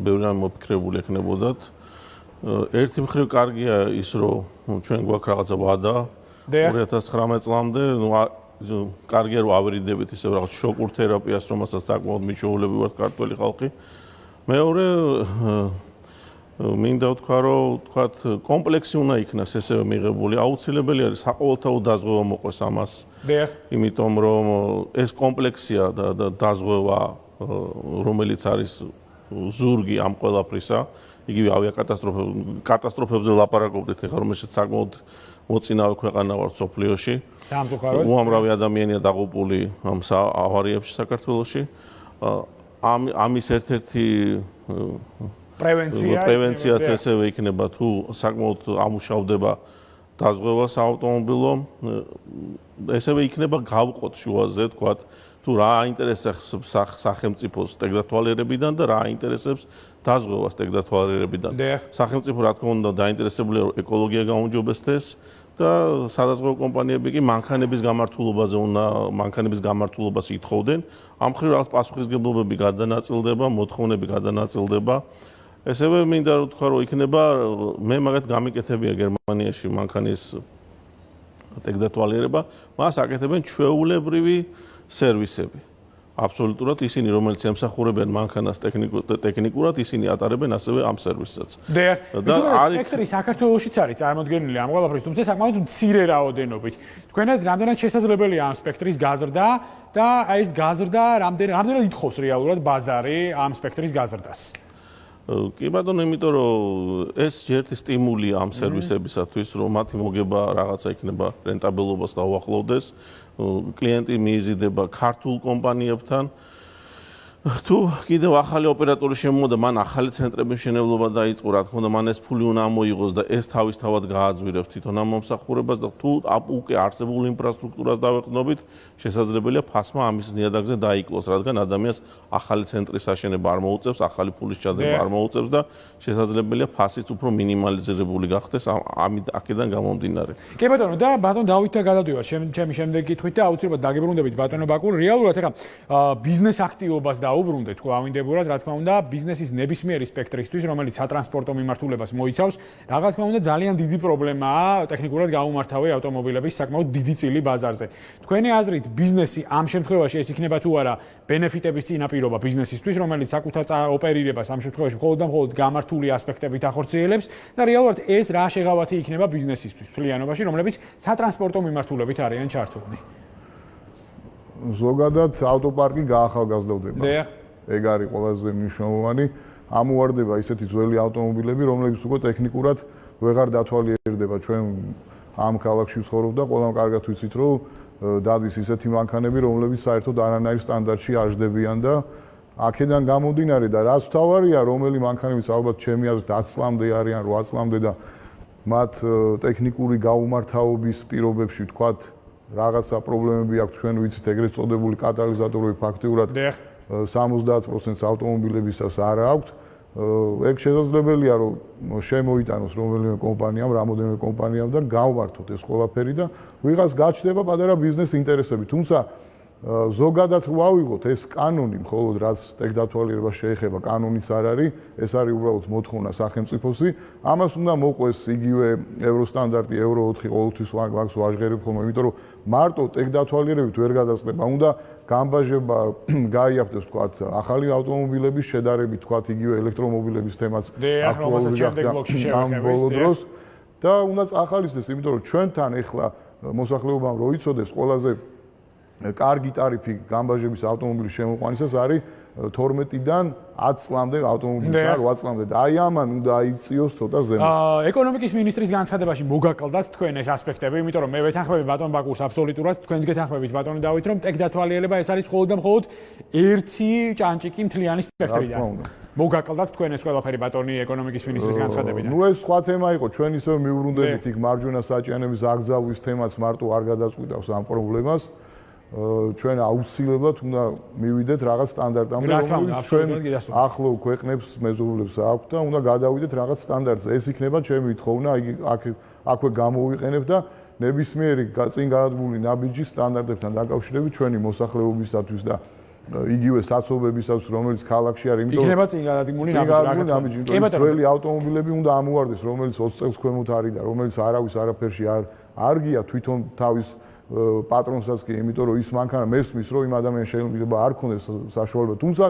ბევრი რამე მოფიქრებული ექნებოდათ. ერთი მხრივ კარგია ის, რომ ჩვენ გვაქვს რაღაცა ვადა 2019 წლამდე, კარგია რომ ავერიდებით ისე რაღაც შოკურ თერაპიას, რომელსაც საკმაოდ მიჩვეულები ვართ ქართველი ხალხი. მეორე მინდა ვთქვა, რომ თქვათ კომპლექსი უნდა იქნას ესევე მიღებული. აუცილებელი არის საყოველთაო დაზღვევა მოყვეს ამას. იმიტომ რომ ეს კომპლექსია და დაზღვევა, რომელიც არის ზურგი ამ ყველაფრისა, იგივე ავიაკატასტროფებზე ლაპარაკობდით, ეხლა რომელშიც საკმაოდ მოწინავე ქვეყანა ვართ სოფლიოში. უამრავი ადამიანია დაღუპული ამ ავარიებში საქართველოში. ამის ერთ-ერთი პრევენციაც ესევე იქნება თუ საკმაოდ ამუშავდება დაზღვევა საავტომობილო, ესევე იქნება გავყოთ შუაზე, თქვათ, თუ რა აინტერესებს სახელმწიფოს ტექნათვალიერებიდან და რა აინტერესებს დაზღვევას ტექნათვალიერებიდან. სახელმწიფო რა თქმა უნდა დაინტერესებულია რომ ეკოლოგია გაუმჯობესდეს და სადაზღვევო კომპანიები კი მანქანების გამართულობას ითხოვდნენ. ამ მხრივ რაღაც პასუხისგებლობები გადანაწილდება, მოთხოვნები გადანაწილდება. ესევე მინდა რომ თქვა რომ იქნება მე მაგათ გამიკეთებია გერმანიაში მანქანის ტექნათვალიერება, მას აკეთებენ ჩვეულებრივი სერვისები. აბსოლუტურად ისინი რომელიც ემსახურებიან მანქანას ტექნიკურად ისინი ატარებენ ასევე ამ სერვისსაც. და სპექტრი საქართველოშიც არის წარმოდგენილი ამ ყველაფრის, თუმცა საკმაოდ მცირე რაოდენობით. თქვენას რამდენად შესაძლებელია ამ სპექტრის გაზრდა და აი ეს გაზრდა რამდენად ითხოვს რეალურად ბაზარი ამ სპექტრის გაზრდას? კი ბატონო, იმიტომ რომ ეს ჯერთი სტიმულია ამ სერვისებისათვის, რომ მათი მოგება რაღაცა იქნება რენტაბელობას დაუახლოვდეს. კლიენტი მიიზიდება ქართულ კომპანიებთან. თუ კიდევ ახალი ოპერატორი შემოვიდა, მან ახალი ცენტრების მშენებლობა დაიწყო, რა თქმა უნდა, მან ეს ფული უნდა ამოიღოს და ეს თავისთავად გააძვირებს თვითონ ამ მომსახურებას და თუ უკვე არსებულ ინფრასტრუქტურას დავეყრდნობით, შესაძლებელია ფასმა ამის ნიადაგზე დაიკლოს, რადგან ადამიანს ახალი ცენტრის აშენება არ მოუწევს, ახალი ფულის ჩადება არ მოუწევს და შესაძლებელია ფასიც უფრო მინიმალიზებული გახდეს აქედან გამომდინარე. კი ბატონო, და ბატონ დავითთან გადავდივარ ჩემი შემდეგი თვით და აუცილებლად დაგებრუნდებით ბატონო ბაკური, რეალურად ეხლა ბიზნეს აქტივობას დაუბრუნდეთ კლავინდებურად, რა თქმა უნდა, ბიზნესის ნებისმიერი სპექტრისთვის, რომელიც სატრანსპორტო მიმართულებას მოიცავს, რა თქმა უნდა, ძალიან დიდი პრობლემაა ტექნიკურად გაუმართავი ავტომობილების საკმაოდ დიდი წილი ბაზარზე. თქვენი აზრით, ბიზნესი ამ შემთხვევაში ეს იქნება თუ არა ბენეფიტების წინაპირობა ბიზნესისთვის, რომელიც საკუთარ ოპერირებას ამ შემთხვევაში მხოლოდ და მხოლოდ გამართული ასპექტებით ახორციელებს და რეალურად ეს რა შეღავათი იქნება ბიზნესისთვის მთლიანობაში, რომლებიც სატრანსპორტო მიმართულებით არიან ჩართულნი. ზოგადად ავტოპარკი გაახალგაზრდდება. ეგ არის ყველაზე მნიშვნელოვანი. ამუვარდება ისეთი ძველი ავტომობილები, რომლებიც უკვე ტექნიკურად ვეღარ დათვალიერდება. ჩვენ ამ ქალაქში ვცხოვრობ და ყველამ კარგად ვიცით, რომ დადის ისეთი მანქანები, რომლებიც საერთოდ არანაირ სტანდარტში არ ჯდებიან და აქედან გამომდინარე და რაც თავარია, რომელი მანქანებიც ალბათ ჩემი აზრით 10 წლამდე არიან, 8 წლამდე და მათ ტექნიკური გაუმართავობის პირობებში ვთქვათ რაღაცა პრობლემები აქვს, ჩვენ ვიცით ეგრეთ წოდებული კატალიზატორები ფაქტიურად 70% ავტომობილებისას არ აქვთ. ეგ შესაძლებელია რომ შემოიტანოს რომელიმე კომპანიამ, რამოდენიმე კომპანიამ და გავმართოთ ეს ყველაფერი და ვიღაც გაჩნდება პატარა ბიზნეს ინტერესები. თუმცა ზოგადად რო ავიღოთ ეს კანონი, მხოლოდ რაც ტექნათვალიერებას შეეხება, კანონიც არ არის, ეს არის უბრალოდ მოთხოვნა სახელმწიფოსი. ამას უნდა მოყვეს იგივე ევროსტანდარტი, ევრო 4 ყოველთვის ვაგს ვაჟღერებ ხოლმე, იმიტომ რომ მარტო ტექნათვალიერებით ვერ გადაწყდება, უნდა გამბაჟება გაიაფთოს თქვათ ახალი ავტომობილების შედარებით თქვათ იგივე ელექტრომობილების თემაც აქტუალური გახდა ამ ბოლო დროს და უნდა ახალისდეს, იმიტომ რომ ჩვენთან ახლა მოსახლეობამ რო იცოდეს ყველაზე კარგი ტარიფი გამბაჟების ავტომობილის შემოყვანისას არის 12-დან 10 წლამდე ავტომობილისა 8 წლამდე და აი ამან უნდა აიწიოს ცოტა ზემოთ. ეკონომიკის მინისტრის განცხადებაში მოგაკლდათ თქვენ ეს ასპექტები, იმიტომ რომ მე ვეთანხმები ბატონ ბაკურს აბსოლუტურად, თქვენს გეთანხმებით ბატონი დავით, რომ ტექნათვალიერება ეს არის მხოლოდ და მხოლოდ ერთი ჭანჭიკი მთლიანი სპექტრიდან. მოგაკლდათ თქვენ ეს ყველაფერი ბატონი ეკონომიკის მინისტრის განცხადებიდან. ნუ ეს სხვა თემა იყო, ჩვენ ისევ მიუბრუნდებით იქ მარჯვენა საჭიანების აკრძალვის თემაც მარტო არ გადაწყვიტავს ამ პრობლემას. ჩვენ აუცილებლად უნდა მივიდეთ რაღაც სტანდარტამდე, რომელიც ჩვენ ახლო ქვეყნებს მეზობლებს აქვს და უნდა გადავიდეთ რაღაც სტანდარტზე. ეს იქნება ჩემი თხოვნა, აქვე გამოვიყენებ და ნებისმიერი წინ გადადგმული ნაბიჯის სტანდარტებთან დაკავშირებით ჩვენი მოსახლეობისათვის და იგივე საცობებისას, რომელიც ქალაქში არის, იმიტომ იქნება წინ გადადგმული ნაბიჯი. ძველი ავტომობილები უნდა ამოვარდეს, რომელიც 20 წელს ქვემოთ არის და რომელიც არავის არაფერში არ გია თვითონ თავის პატრონსაც კი, იმიტომ რომ ის მანქანა მესმის, რომ იმ ადამიანს შეიძლება არ ქონდეს საშუალება. თუმცა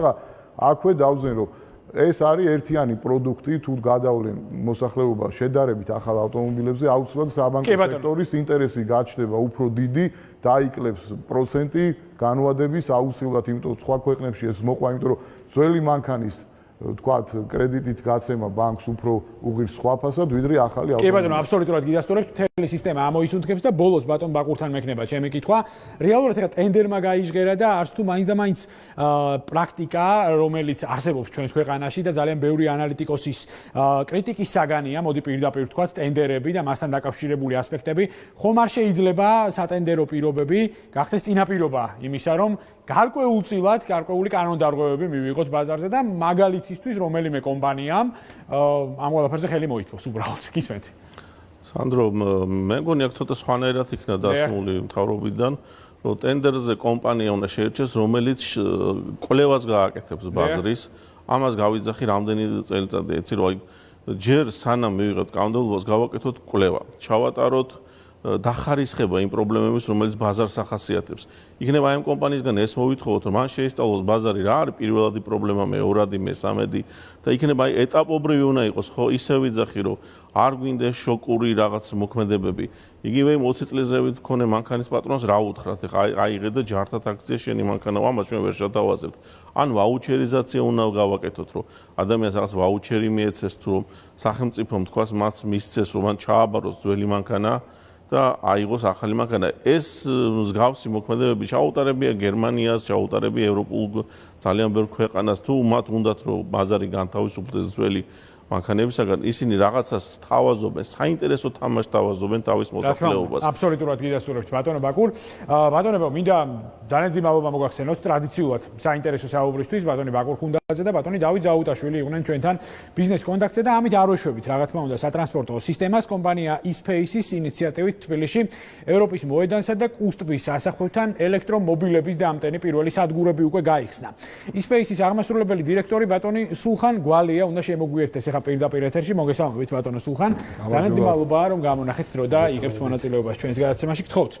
აქვე დავზენ, რომ ეს არის ერთიანი პროდუქტი, თუ გადავლენ მოსახლეობა შედარებით ახალ ავტომობილებზე, აუცილებლად საბანკო სექტორის ინტერესი გაჩნდება უფრო დიდი, დაიკლებს პროცენტი განვადების აუცილებლად, იმიტომ რომ სხვა ქვეყნებში ეს მოყვა, იმიტომ რომ ძველი მანქანის თქვათ კრედიტით გაცემა ბანკს უფრო უღირს სხვა ფასად, ვიდრე ახალი ავტომობილი. კი ბატონო, აბსოლუტურად გიდასტურებთ, მთელი სისტემა ამოისუნთქებს და ბოლოს ბატონ ბაკურთან მექნება ჩემი კითხვა. რეალურად ეხლა ტენდერმა გაიჟღერა და არც თუ მაინც და მაინც პრაქტიკა, რომელიც არსებობს ჩვენს ქვეყანაში და ძალიან ბევრი ანალიტიკოსის კრიტიკის საგანია, მოდი პირდაპირ ვთქვათ, ტენდერები და მასთან დაკავშირებული ასპექტები, ხომ არ შეიძლება სატენდერო პირობები გახდეს წინაპირობა იმისა, რომ გარკვეულწილად გარკვეული კანონდარღვევები მივიღოთ ბაზარზე და მაგალითისთვის რომელიმე კომპანიამ ამ ყველაფერზე ხელი მოითმოს უბრალოდ. გისმენთ? სანდრო, მე მგონი აქ ცოტა სხვანაირად იქნა დასმული მთავრობიდან, რომ ტენდერზე კომპანია უნდა შეერჩეს, რომელიც კვლევას გააკეთებს ბაზრის. ამას გავიძახი რამდენი წელიწადი, ეცი რომ ჯერ სანამ მივიღოთ კანონმდებლობას გავაკეთოთ კვლევა. ჩავატაროთ დახარისხება იმ პრობლემების, რომელიც ბაზარს ახასიათებს. იქნება ამ კომპანიისგან ეს მოვითხოვოთ, რომ მან შეისწავლოს ბაზარი რა არის პირველადი პრობლემა, მეორადი, მესამედი და იქნება ეტაპობრივი უნდა იყოს, ხო, ისე ვიძახი, რომ არ გვინდეს შოკური რაღაც მოქმედებები. იგივე 20 წლის ზევით მქონე მანქანის პატრონს რა უთხრათ, ეხა აიღე და ჯართად აქცია შენი მანქანა, ამას ჩვენ ვერ შევთავაზებთ. ან ვაუჩერიზაცია უნდა გავაკეთოთ, რომ ადამიანს რაღაც ვაუჩერი მიეცეს თუ რომ სახელმწიფომ თქვას მას მისცეს, რომ მან ჩააბაროს ძველი მანქანა და აიღოს ახალი მანქანა. ეს მსგავსი მოქმედებები ჩაუტარებია გერმანიას, ჩაუტარებია ევროპულ ძალიან ბევრ ქვეყანას, თუ მათ უნდათ რომ ბაზარი განთავისუფლდეს ძველი მანქანებისაგან, ისინი რაღაცას თავაზობენ, საინტერესო თამაშს თავაზობენ თავის მოსახლეობას. აბსოლუტურად გიდასტურებთ ბატონო ბაკურ. ბატონებო, მინდა ძალიან დიდი მადლობა მოგახსენოთ ტრადიციულად საინტერესო საუბრისთვის ბატონი ბაკურ ხუნდაძე და ბატონი დავით ზაუტაშვილი იყვნენ ჩვენთან ბიზნეს კონტაქტზე და ამით არ ვეშვებით რა თქმა უნდა სატრანსპორტო სისტემას კომპანია e-Space-ის ინიციატივით თბილისში ევროპის მოედანსა და კუსტბის ასახვევთან ელექტრომობილების დამტენი პირველი სადგურები უკვე გაიხსნა. e-Space-ის აღმასრულებელი დირექტორი ბატონი სულხან გვალია უნდა შემოგვიერთდეს ახლა პირდაპირ ეთერში. მოგესალმებით ბატონო სულხან. ძალიან დიდი მადლობაა რომ გამონახეთ დრო და იღებთ მონაწილეობას ჩვენს გადაცემაში. გთხოვთ.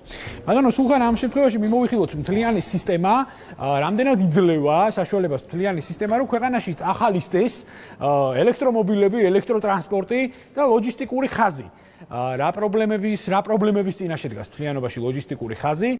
ბატონო სულხან, ამ შემთხვევაში მიმოვიხილოთ მთლიანი სისტემა, რამდენად იძლევა საშუალებას მთლიანი სისტემა, რომ ქვეყანაში ახალისდეს ელექტრომობილები, ელექტროტრანსპორტი და ლოჯისტიკური ხაზი. რა პრობლემების წინაშე დგას მთლიანობაში ლოჯისტიკური ხაზი?